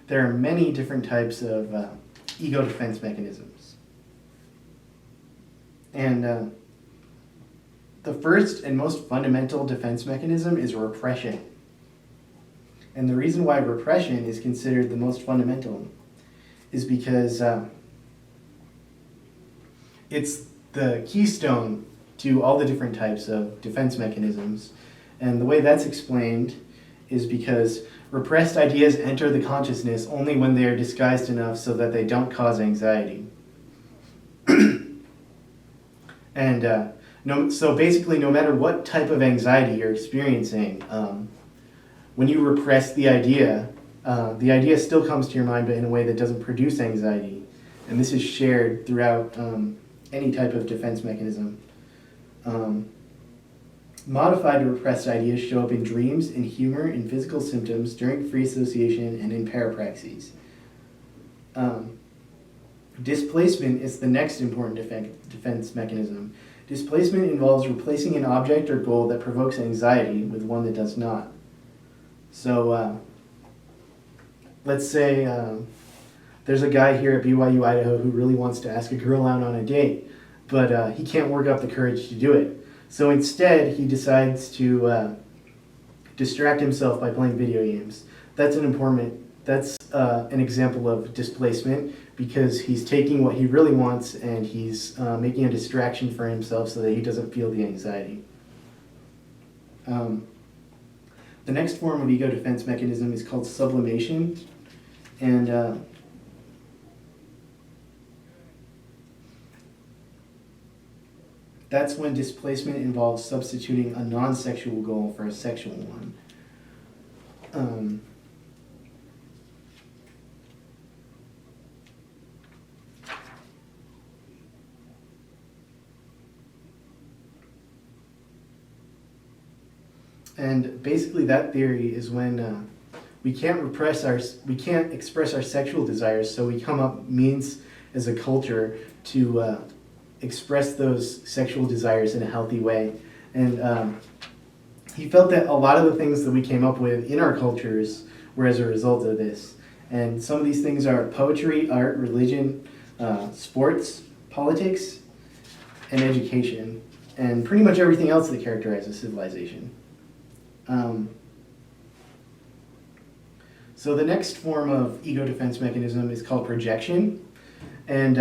there are many different types of ego defense mechanisms. And the first and most fundamental defense mechanism is repression. And the reason why repression is considered the most fundamental is because it's the keystone to all the different types of defense mechanisms. And the way that's explained is because repressed ideas enter the consciousness only when they are disguised enough so that they don't cause anxiety. And so basically, no matter what type of anxiety you're experiencing, when you repress the idea still comes to your mind, but in a way that doesn't produce anxiety. And this is shared throughout any type of defense mechanism. Modified or repressed ideas show up in dreams, in humor, in physical symptoms, during free association, and in parapraxis. Displacement is the next important defense mechanism. Displacement involves replacing an object or goal that provokes anxiety with one that does not. So let's say there's a guy here at BYU-Idaho who really wants to ask a girl out on a date, but he can't work up the courage to do it. So instead, he decides to distract himself by playing video games. That's an example of displacement, because he's taking what he really wants and he's making a distraction for himself so that he doesn't feel the anxiety. The next form of ego defense mechanism is called sublimation, and that's when displacement involves substituting a non-sexual goal for a sexual one. And basically that theory is when we can't express our sexual desires, so we come up means as a culture to express those sexual desires in a healthy way. And he felt that a lot of the things that we came up with in our cultures were as a result of this. And some of these things are poetry, art, religion, sports, politics, and education, and pretty much everything else that characterizes civilization. So the next form of ego defense mechanism is called projection, and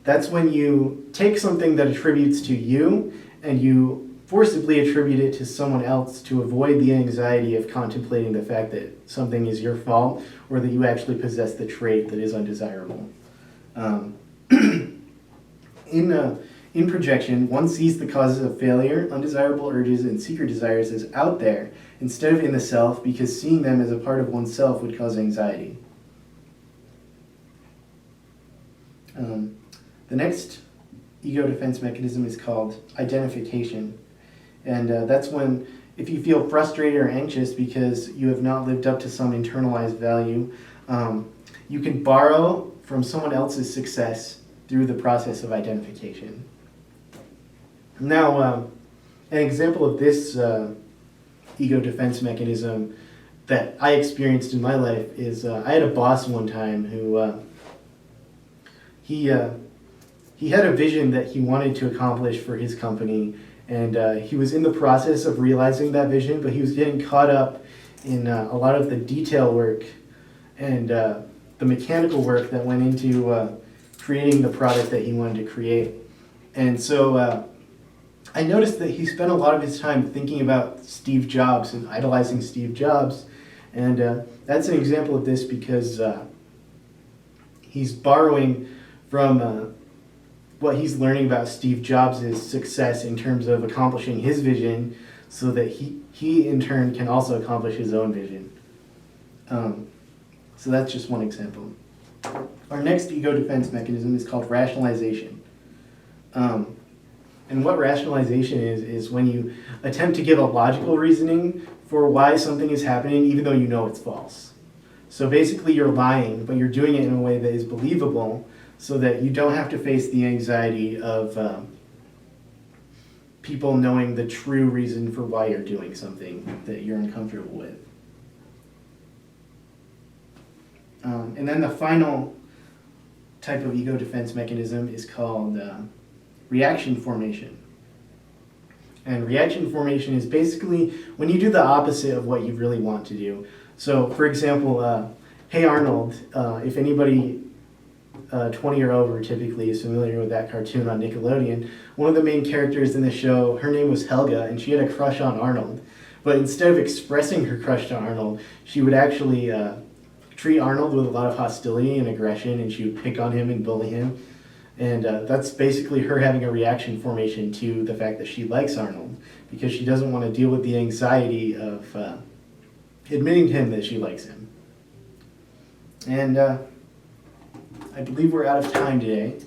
that's when you take something that attributes to you and you forcibly attribute it to someone else to avoid the anxiety of contemplating the fact that something is your fault or that you actually possess the trait that is undesirable. In projection, one sees the causes of failure, undesirable urges, and secret desires as out there instead of in the self, because seeing them as a part of oneself would cause anxiety. The next ego defense mechanism is called identification. And that's when, if you feel frustrated or anxious because you have not lived up to some internalized value, you can borrow from someone else's success through the process of identification. Now, an example of this ego defense mechanism that I experienced in my life is I had a boss one time who he had a vision that he wanted to accomplish for his company, and he was in the process of realizing that vision, but he was getting caught up in a lot of the detail work and the mechanical work that went into creating the product that he wanted to create. And so I noticed that he spent a lot of his time thinking about Steve Jobs and idolizing Steve Jobs, and that's an example of this because he's borrowing from what he's learning about Steve Jobs' success in terms of accomplishing his vision so that he in turn can also accomplish his own vision. So that's just one example. Our next ego defense mechanism is called rationalization. And what rationalization is when you attempt to give a logical reasoning for why something is happening even though you know it's false. So basically you're lying, but you're doing it in a way that is believable so that you don't have to face the anxiety of people knowing the true reason for why you're doing something that you're uncomfortable with. And then the final type of ego defense mechanism is called reaction formation. And reaction formation is basically when you do the opposite of what you really want to do. So, for example, Hey Arnold, if anybody 20 or over typically is familiar with that cartoon on Nickelodeon, one of the main characters in the show, her name was Helga, and she had a crush on Arnold. But instead of expressing her crush to Arnold, she would actually treat Arnold with a lot of hostility and aggression, and she would pick on him and bully him. And that's basically her having a reaction formation to the fact that she likes Arnold, because she doesn't want to deal with the anxiety of admitting to him that she likes him. And I believe we're out of time today.